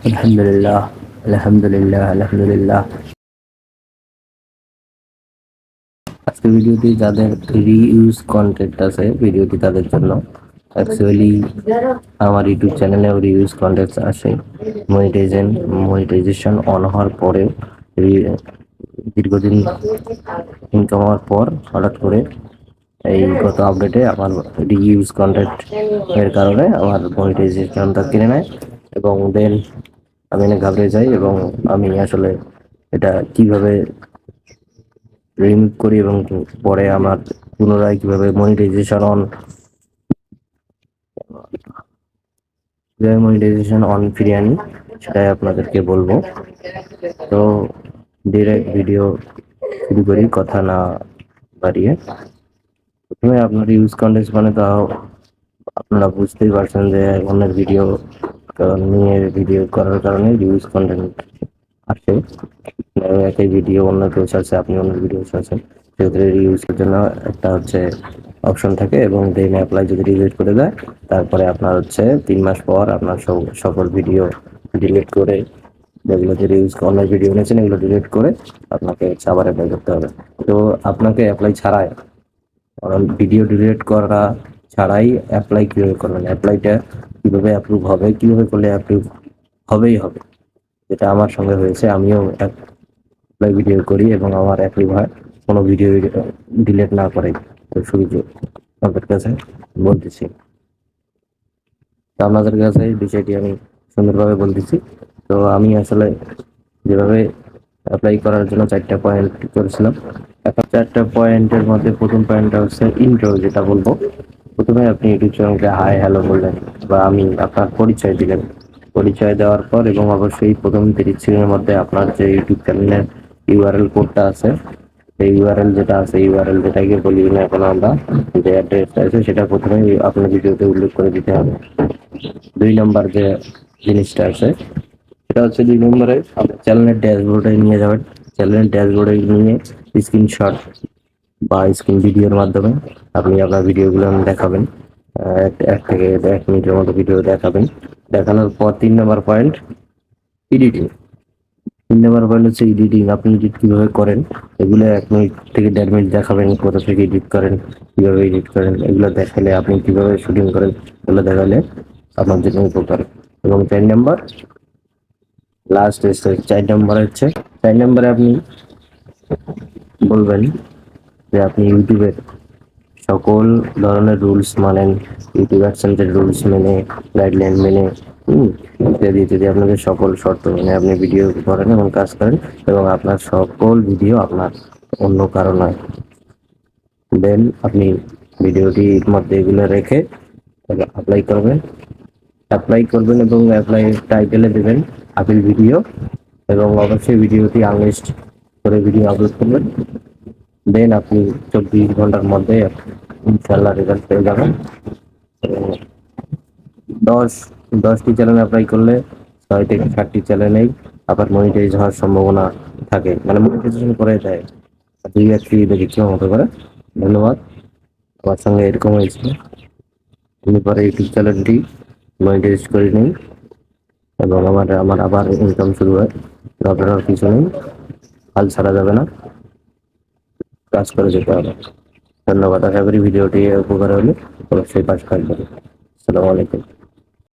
আলহামদুলিল্লাহ, আলহামদুলিল্লাহ, আলহামদুলিল্লাহ। আজকে ভিডিওটি যাদের রিইউজ কন্টেন্ট আছে, ভিডিওটি তাদের জন্য। অ্যাকচুয়ালি আমার ইউটিউব চ্যানেলেও রিইউজ কন্টেন্ট আসে। মনিটাইজেশন অন হওয়ার পরেও দীর্ঘদিন ইনকাম হওয়ার পর হঠাৎ করে এই গত আপডেটে আমার রিইউজ কন্টেন্ট এর কারণে আমার মনিটাইজেশনটা কিনে নেয় এবং দেন আমি অনেক ঘাবড়ে যাই এবং আমি আসলে এটা কিভাবে রিমুভ করি এবং পরে আমার পুনরায় কিভাবে মনিটাইজেশন অন ফিরিয়ে আনি সেটাই আপনাদেরকে বলবো। তো ডিরেক্ট ভিডিও শুরু করি, কথা না বাড়িয়ে। প্রথমে আপনার ইউজ কন্টেন্ট মানে তো আপনারা বুঝতেই পারছেন যে অন্যের ভিডিও নিয়ে ভিডিও করার কারণে ইউজ কন্টেন্ট আসে। একই ভিডিও অন্য কেউ ছাড়ছে, আপনি অন্য ভিডিও ছাড়ছেন, সেক্ষেত্রে রিউজের জন্য একটা হচ্ছে অপশন থাকে এবং দেন অ্যাপ্লাই যদি ডিলিট করে দেয়, তারপরে আপনার হচ্ছে 3 মাস পর আপনার সকল ভিডিও ডিলিট করে, যেগুলো যে রিউজ অন্য ভিডিও নিয়েছেন এগুলো ডিলিট করে আপনাকে হচ্ছে আবার অ্যাপ্লাই করতে হবে। তো আপনাকে অ্যাপ্লাই ছাড়াই, কারণ ভিডিও ডিলিট করা ছাড়াই অ্যাপ্লাই কিভাবে করবেন, অ্যাপ্লাইটা কিভাবে অ্যাপ্রুভ হবে, কিভাবে করলে অ্যাপ্রুভ হবেই হবে, যেটা আমার সঙ্গে হয়েছে। আমিও অ্যাপ্লাই ভিডিও করি এবং আমার অ্যাপ্রুভ হয় কোনো ভিডিও ডিলিট না করে। তো শুধু আপনাদের কাছে বলতেছি, তো আপনাদের কাছে এই বিষয়টি আমি সুন্দরভাবে বলতেছি। তো আমি আসলে যেভাবে অ্যাপ্লাই করার জন্য 4টা পয়েন্ট করেছিলাম, এখন 4টা পয়েন্টের মধ্যে প্রথম পয়েন্টটা হচ্ছে ইন্ট্রো, যেটা বলবো। প্রথমে আপনি ইউটিউব চ্যানেলকে হাই হ্যালো বললেন বা আমি আপনার পরিচয় দিলেন। পরিচয় দেওয়ার পর এবং অবশ্যই প্রথম 30 সেকেন্ডের মধ্যে আপনার যে ইউটিউব চ্যানেলের ইউআরএল কোডটা আছে, এই ইউআরএল যেটা আছে, ইউআরএল যেটাকে বলি না এখন আমরা, যে অ্যাড্রেসটা আছে সেটা প্রথমেই আপনার ভিডিওতে উল্লেখ করে দিতে হবে। 2 নম্বর যে জিনিসটা আছে সেটা হচ্ছে 2 নম্বরে আপনি চ্যানেলের ড্যাশবোর্ডে নিয়ে যাবেন। চ্যানেলের ড্যাশবোর্ডে নিয়ে স্ক্রিনশট বা স্ক্রিন ভিডিওর মাধ্যমে আপনি আপনার ভিডিওগুলো দেখাবেন। এক থেকে 1 মিনিটের মতো ভিডিও দেখাবেন। দেখানোর পর 3 নম্বর পয়েন্ট এডিটিং। 3 নম্বর পয়েন্ট হচ্ছে এডিটিং। আপনি এডিট কিভাবে করেন এগুলো 1 মিনিট থেকে 1.5 মিনিট দেখাবেন, কোথা থেকে এডিট করেন, কিভাবে এডিট করেন, এগুলো দেখালে আপনি কিভাবে শুটিং করেন এগুলো দেখালে আপনার জন্য উপকার। এবং 4 নম্বর লাস্ট স্টেজ, 4 নম্বরে হচ্ছে 4 নম্বরে আপনি বলবেন যে আপনি ইউটিউবের সকল ধরনের রুলস মানেন, ইউটিউব অ্যাডসেন্সের রুলস মেনে, গাইডলাইন মেনে, ইত্যাদি ইত্যাদি, আপনাদের সকল শর্ত মেনে আপনি ভিডিও করেন এবং কাজ করেন এবং আপনার সকল ভিডিও আপনার, অন্য কারো নয়। দেন আপনি ভিডিওটির মধ্যে এগুলো রেখে অ্যাপ্লাই করবেন এবং অ্যাপ্লাই টাইটেলে দেবেন আপিল ভিডিও এবং অবশ্যই ভিডিওটি আনলিস্ট করে ভিডিও আপলোড করবেন। দেন আপনি 24 ঘন্টার মধ্যে ইনশাল্লাহ রেজাল্ট পেয়ে যাবেন। এবং 10টি চ্যানেল অ্যাপ্লাই করলে 6 থেকে 7টি চ্যানেলেই আবার মনিটাইজ হওয়ার সম্ভাবনা থাকে, মানে মনিটাইজেশন করে দেয়। 2-1টি দেখেছিলাম হতে পারে। ধন্যবাদ। আমার সঙ্গে এরকম হয়েছিল। আমি পরে ইউটিউব চ্যানেলটি মনিটাইজ করে নিই এবং আমার আবার ইনকাম শুরু হয়। ঘাবড়ানোর কিছু নেই, হাল ছাড়া যাবে না, কাজ করে যেতে হবে। ধন্যবাদ। আশা করি ভিডিওটি উপকার হলে অবশ্যই পাশে থাকবেন। আসসালামু আলাইকুম।